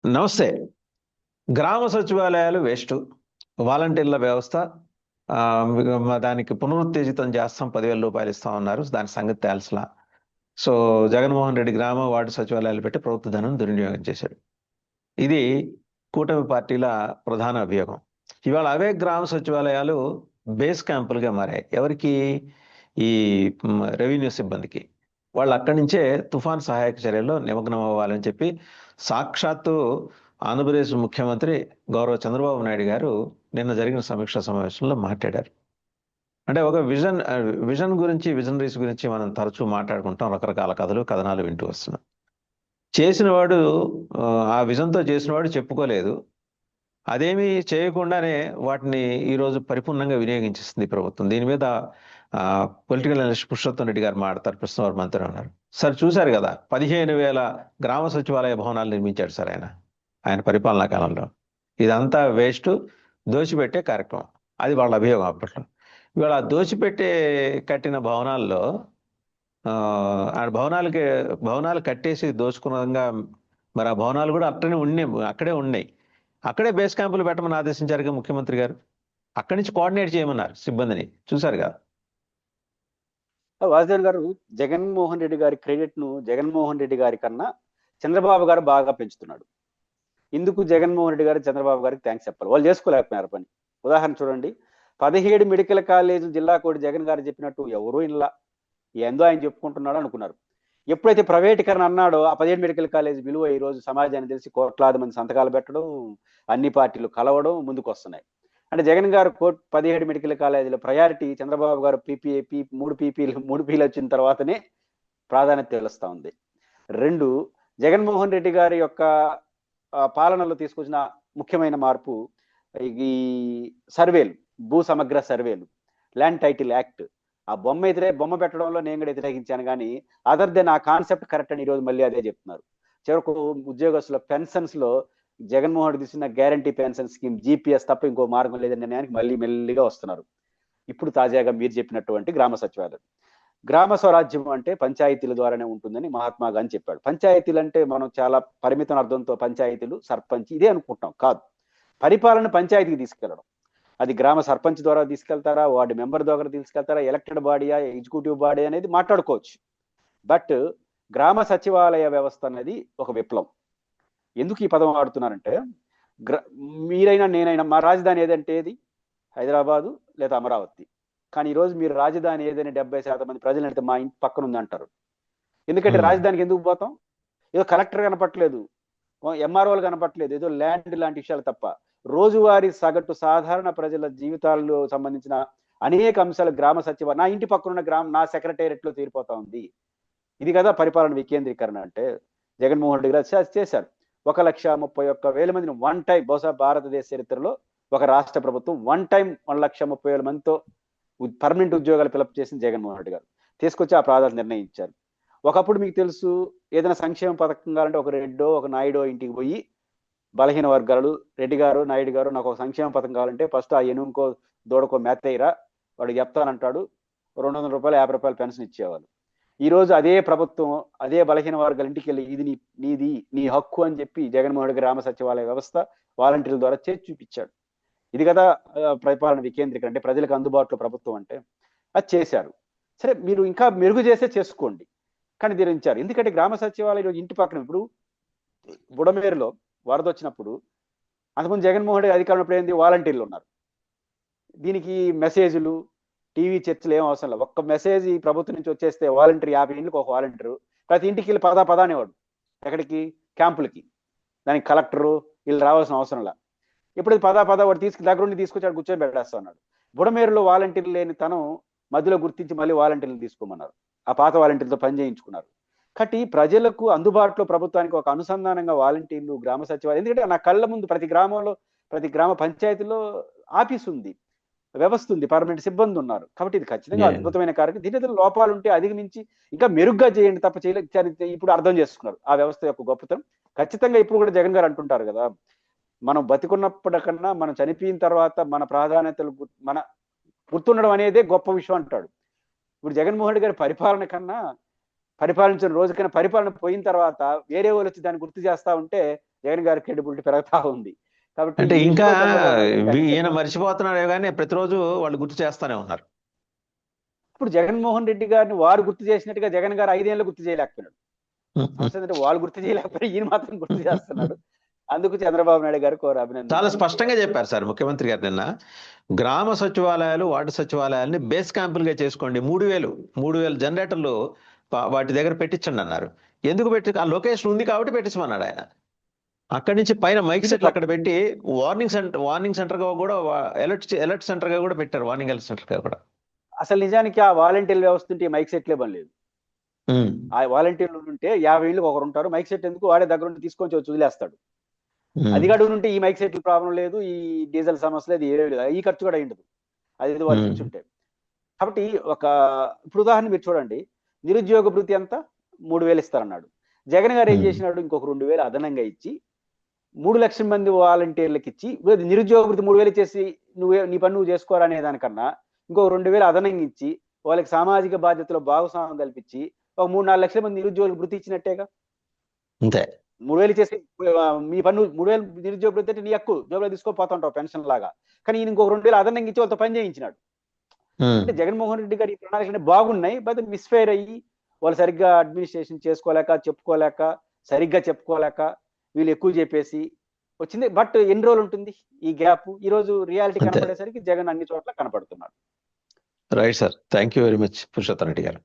నమస్తే. గ్రామ సచివాలయాలు వేస్ట్. వాలంటీర్ల వ్యవస్థ దానికి పునరుత్తేజితం చేస్తాం, 10,000 రూపాయలు ఇస్తాం అన్నారు. దాని సంగతి తేల్చలా. సో జగన్మోహన్ రెడ్డి గ్రామ వార్డు సచివాలయాలు పెట్టి ప్రభుత్వ ధనం దుర్వినియోగం చేశాడు. ఇది కూటమి పార్టీల ప్రధాన అభియోగం. ఇవాళ అవే గ్రామ సచివాలయాలు బేస్ క్యాంపులుగా మారాయి. ఎవరికి? ఈ రెవెన్యూ సిబ్బందికి. వాళ్ళు అక్కడి నుంచే తుఫాన్ సహాయక చర్యల్లో నిమగ్నం అవ్వాలని చెప్పి సాక్షాత్తు ఆంధ్రప్రదేశ్ ముఖ్యమంత్రి గౌరవ చంద్రబాబు నాయుడు గారు నిన్న జరిగిన సమీక్షా సమావేశంలో మాట్లాడారు. అంటే ఒక విజన్ గురించి, విజనరీస్ గురించి మనం తరచూ మాట్లాడుకుంటాం. రకరకాల కథలు, కథనాలు వింటూ వస్తున్నాం. చేసినవాడు, ఆ విజన్తో చేసినవాడు చెప్పుకోలేదు. అదేమీ చేయకుండానే వాటిని ఈరోజు పరిపూర్ణంగా వినియోగించేస్తుంది ప్రభుత్వం. దీని మీద పొలిటికల్ అనలిస్ట్ పురుషోత్తం రెడ్డి గారు మాట్లాడతారు. ప్రస్తుతం వారు మంత్రి ఉన్నారు. సార్ చూశారు కదా, 15,000 గ్రామ సచివాలయ భవనాలు నిర్మించాడు సార్ ఆయన పరిపాలనా కాలంలో. ఇదంతా వేస్ట్, దోచిపెట్టే కార్యక్రమం. అది వాళ్ళ అభియోగం అప్పట్లో. ఇవాళ దోచిపెట్టే కట్టిన భవనాల్లో భవనాలు కట్టేసి దోచుకున్నదంగా మరి ఆ భవనాలు కూడా అక్కడే ఉన్నాయి. అక్కడే బేస్ క్యాంపులు పెట్టమని ఆదేశించారు ముఖ్యమంత్రి గారు. అక్కడి నుంచి కోఆర్డినేట్ చేయమన్నారు సిబ్బందిని. చూశారు కదా. వాసుదేవన్ గారు, జగన్మోహన్ రెడ్డి గారి క్రెడిట్ ను జగన్మోహన్ రెడ్డి గారి కన్నా చంద్రబాబు గారు బాగా పెంచుతున్నాడు. ఇందుకు జగన్మోహన్ రెడ్డి గారు చంద్రబాబు గారికి థ్యాంక్స్ చెప్పాలి. వాళ్ళు చేసుకోలేకపోయినారు పని. ఉదాహరణ చూడండి, 17 మెడికల్ కాలేజీలు జిల్లా కోటి జగన్ గారు చెప్పినట్టు ఎవరూ ఇలా ఏందో ఆయన చెప్పుకుంటున్నాడు అనుకున్నారు. ఎప్పుడైతే ప్రైవేటీకరణ అన్నాడో ఆ 17 మెడికల్ కాలేజ్ విలువ ఈ రోజు సమాజానికి తెలిసి కోట్లాది మంది సంతకాలు పెట్టడం, అన్ని పార్టీలు కలవడం ముందుకు వస్తున్నాయి. అంటే జగన్ గారు 17 మెడికల్ కాలేజీల ప్రయారిటీ చంద్రబాబు గారు మూడు పీలు వచ్చిన తర్వాతనే ప్రాధాన్యత తెలుస్తా ఉంది. 2, జగన్మోహన్ రెడ్డి గారి యొక్క పాలనలో తీసుకొచ్చిన ముఖ్యమైన మార్పు ఈ సర్వేలు, భూ సమగ్ర సర్వేలు, ల్యాండ్ టైటిల్ యాక్ట్. ఆ బొమ్మ పెట్టడంలో నేను కూడా వ్యతిరేకించాను, కానీ అదర్ దెన్ ఆ కాన్సెప్ట్ కరెక్ట్ అని ఈరోజు మళ్ళీ అదే చెప్తున్నారు. చివరకు ఉద్యోగస్తుల పెన్షన్స్ లో జగన్మోహన్ రెడ్డి తీసుకున్న గ్యారంటీ పెన్షన్ స్కీమ్, జీపీఎస్ తప్ప ఇంకో మార్గం లేదని నిర్ణయానికి మళ్ళీ మెల్లిగా వస్తున్నారు. ఇప్పుడు తాజాగా మీరు చెప్పినటువంటి గ్రామ సచివాలయం, గ్రామ స్వరాజ్యం అంటే పంచాయతీల ద్వారానే ఉంటుందని మహాత్మా గాంధీ చెప్పాడు. పంచాయతీలు అంటే మనం చాలా పరిమితం అర్థంతో పంచాయతీలు, సర్పంచ్ ఇదే అనుకుంటాం. కాదు, పరిపాలన పంచాయతీకి తీసుకెళ్లడం. అది గ్రామ సర్పంచ్ ద్వారా తీసుకెళ్తారా, వార్డు మెంబర్ ద్వారా తీసుకెళ్తారా, ఎలక్టెడ్ బాడీయా, ఎగ్జిక్యూటివ్ బాడీ అనేది మాట్లాడుకోవచ్చు. బట్ గ్రామ సచివాలయ వ్యవస్థ అనేది ఒక విప్లవం. ఎందుకు ఈ పదం వాడుతున్నారంటే, మీరైనా నేనైనా మా రాజధాని ఏదంటే ఏది హైదరాబాదు లేదా అమరావతి. కానీ ఈరోజు మీరు రాజధాని ఏదైనా 70% మంది ప్రజలు అంటే మా ఇంటి పక్కన ఉంది అంటారు. ఎందుకంటే రాజధానికి ఎందుకు పోతాం? ఏదో కలెక్టర్ కనపట్లేదు, ఎంఆర్ఓలు కనపట్లేదు, ఏదో ల్యాండ్ లాంటి విషయాలు తప్ప రోజువారీ సగటు సాధారణ ప్రజల జీవితాల్లో సంబంధించిన అనేక అంశాలు గ్రామ సచివాలయం నా ఇంటి పక్కన ఉన్న నా సెక్రటేరియట్ లో తీరిపోతా ఉంది. ఇది కదా పరిపాలన వికేంద్రీకరణ అంటే. జగన్మోహన్ రెడ్డి గారు చేశారు. 1,31,000 మందిని వన్ టైం, బహుశా భారతదేశ చరిత్రలో ఒక రాష్ట్ర ప్రభుత్వం వన్ టైం 1,30,000 మందితో పర్మనెంట్ ఉద్యోగాలు ఫిలప్ చేసిన జగన్మోహన్ రెడ్డి గారు తీసుకొచ్చి ఆ ప్రాధాన్యత నిర్ణయించారు. ఒకప్పుడు మీకు తెలుసు, ఏదైనా సంక్షేమ పథకం కావాలంటే ఒక రెడ్డో ఒక నాయుడో ఇంటికి పోయి, బలహీన వర్గాలు, రెడ్డి గారు నాయుడు గారు నాకు ఒక సంక్షేమ పథకం కావాలంటే ఫస్ట్ ఆ ఎనుకో దూడకో మెత్తయ్యరా వాడు చెప్తానంటాడు, 200 రూపాయలు 50 రూపాయలు పెన్షన్ ఇచ్చేవాళ్ళు. ఈ రోజు అదే ప్రభుత్వం అదే బలహీన వర్గాల ఇంటికి వెళ్ళి ఇది నీది నీ హక్కు అని చెప్పి జగన్మోహన్ రెడ్డి గ్రామ సచివాలయ వ్యవస్థ వాలంటీర్ల ద్వారా చేసి చూపించాడు. ఇది కదా పరిపాలన వికేంద్రీకరణ అంటే, ప్రజలకు అందుబాటులో ప్రభుత్వం అంటే. అది చేశారు. సరే, మీరు ఇంకా మెరుగు చేసే చేసుకోండి, కానీ ధరించారు. ఎందుకంటే గ్రామ సచివాలయం ఇంటి పక్కన, ఇప్పుడు బుడమేరులో వరద వచ్చినప్పుడు అంతకుముందు జగన్మోహన్ రెడ్డి అధికారం ఉన్నప్పుడు ఏంది, వాలంటీర్లు ఉన్నారు. దీనికి మెసేజ్లు, టీవీ చర్చలు ఏం అవసరం లేదు. ఒక్క మెసేజ్ ఈ ప్రభుత్వం నుంచి వచ్చేస్తే వాలంటీర్ 50 ఇంటికి ఒక వాలంటీరు ప్రతి ఇంటికి వెళ్ళి పదా అనేవాడు. ఎక్కడికి? క్యాంపులకి. దానికి కలెక్టరు వీళ్ళు రావాల్సిన అవసరం లే. ఇప్పుడు వాడు దగ్గరుండి తీసుకొచ్చి కూర్చొని పెట్టేస్తా ఉన్నాడు. బుడమేరులో వాలంటీర్లు లేని తనం మధ్యలో గుర్తించి మళ్ళీ వాలంటీర్లు తీసుకోమన్నారు. ఆ పాత వాలంటీర్లతో పని చేయించుకున్నారు. కాబట్టి ప్రజలకు అందుబాటులో ప్రభుత్వానికి ఒక అనుసంధానంగా వాలంటీర్లు, గ్రామ సచివాలయం. ఎందుకంటే నా కళ్ళ ముందు ప్రతి గ్రామంలో, ప్రతి గ్రామ పంచాయతీలో ఆఫీస్ ఉంది, వ్యవస్థ ఉంది, పర్మనెంట్ సిబ్బంది ఉన్నారు. కాబట్టి ఇది ఖచ్చితంగా అద్భుతమైన కార్యక్రమం. దీని లోపాలు ఉంటే అధిగమించి ఇంకా మెరుగ్గా చేయండి తప్ప చేయలేదు. ఇప్పుడు అర్థం చేసుకున్నారు ఆ వ్యవస్థ యొక్క గొప్పతనం. ఖచ్చితంగా ఇప్పుడు కూడా జగన్ గారు అంటుంటారు కదా, మనం బతికున్నప్పటికన్నా మనం చనిపోయిన తర్వాత మన ప్రాధాన్యతలు మన గుర్తుండడం అనేదే గొప్ప విషయం అంటాడు. ఇప్పుడు జగన్మోహన్ రెడ్డి గారి పరిపాలన కన్నా, పరిపాలించిన రోజుకైనా పరిపాలన పోయిన తర్వాత వేరే వాళ్ళు వచ్చి దాన్ని గుర్తు చేస్తా ఉంటే జగన్ గారి క్రెడిబిలిటీ పెరుగుతా ఉంది. కాబట్టి అంటే ఈ ఇంకా విషయంలో చంద్రబాబు నాయుడు గారికి ఈయన చెప్పాలి. మర్చిపోతున్నాడే కానీ ప్రతిరోజు వాళ్ళు గుర్తు చేస్తానే ఉన్నారు. ఇప్పుడు జగన్మోహన్ రెడ్డి గారిని వారు గుర్తు చేసినట్టుగా జగన్ గారు 5 ఏళ్ళు గుర్తు చేయలేకపోయినాడు. సమస్య ఏంటంటే వాళ్ళు గుర్తు చేయలేకపోయి ఈయన మాత్రం గుర్తు చేస్తున్నాడు. అందుకు చంద్రబాబు నాయుడు గారికి చాలా అభినందన. స్పష్టంగా చెప్పారు సార్ ముఖ్యమంత్రి గారు నిన్న. గ్రామ సచివాలయాలు, వార్డు సచివాలయాల్ని బేస్ క్యాంపులుగా చేసుకోండి. 3,000 జనరేటర్లు వాటి దగ్గర పెట్టించండి అన్నారు. ఎందుకు పెట్టి? ఆ లొకేషన్ ఉంది కాబట్టి పెట్టించమన్నాడు ఆయన. అక్కడి నుంచి పైన మైక్ సెట్లు అక్కడ పెట్టి వార్నింగ్ సెంటర్ గా కూడా, అలర్ట్ సెంటర్ గా కూడా పెట్టారు. వార్నింగ్ అలర్ట్ సెంటర్ గా కూడా. అసలు నిజానికి ఆ వాలంటీర్ వ్యవస్థ ఉంటే మైక్ సెట్లే పని లేదు. ఆ వాలంటీర్లు ఉంటే 50 ఏళ్ళకి ఒకరు ఉంటారు. మైక్ సెట్ ఎందుకు? వాడే దగ్గర ఉండి తీసుకొని వచ్చి వదిలేస్తాడు. అధికారులు ఉంటే ఈ మైక్ సెట్లు ప్రాబ్లం లేదు, ఈ డీజిల్ సమస్య లేదు, ఏమీ లేదు. ఈ ఖర్చు కూడా అయ్యిండదు అది వాళ్ళు కూర్చుంటే. కాబట్టి ఇప్పుడు ఉదాహరణ మీరు చూడండి, నిరుద్యోగ భృతి ఎంత? 3,000 ఇస్తారన్నాడు. జగన్ గారు ఏం చేసినాడు? ఇంకొక 2,000 అదనంగా ఇచ్చి 3 లక్షల మంది వాలంటీర్లకు ఇచ్చి, నిరుద్యోగ భృతి 3,000 ఇచ్చేసి నీ పని నువ్వు చేసుకోరా అనే దానికన్నా ఇంకొక 2,000 అదనంగా ఇచ్చి వాళ్ళకి సామాజిక బాధ్యతలో భాగస్వామ్యం కల్పించి ఒక 3-4 లక్షల మంది నిరుద్యోగులకు భృతి ఇచ్చినట్టేగా. అంతే. 3,000 ఇచ్చేసి మీ పన్ను 3,000 నిరుద్యోగ భృతి అంటే నీ హక్కు, జోబులో తీసుకోపోతుంటావు పెన్షన్ లాగా. కానీ ఈయన ఇంకొక 2,000 అదనంగా ఇచ్చి వాళ్ళతో పని చేయించినాడు. అంటే జగన్మోహన్ రెడ్డి గారి ప్రణాళికలు బాగున్నాయి, బట్ మిస్ఫైర్ అయ్యి వాళ్ళు సరిగ్గా అడ్మినిస్ట్రేషన్ సరిగ్గా చెప్పుకోలేక వీళ్ళు ఎక్కువ చెప్పేసి వచ్చింది. బట్ ఎన్ని రోజులు ఉంటుంది ఈ గ్యాప్? ఈ రోజు రియాలిటీ కనపడేసరికి జగన్ అన్ని చోట్ల కనపడుతున్నాడు. Right sir. Thank you very much Purushottam Reddy గారు.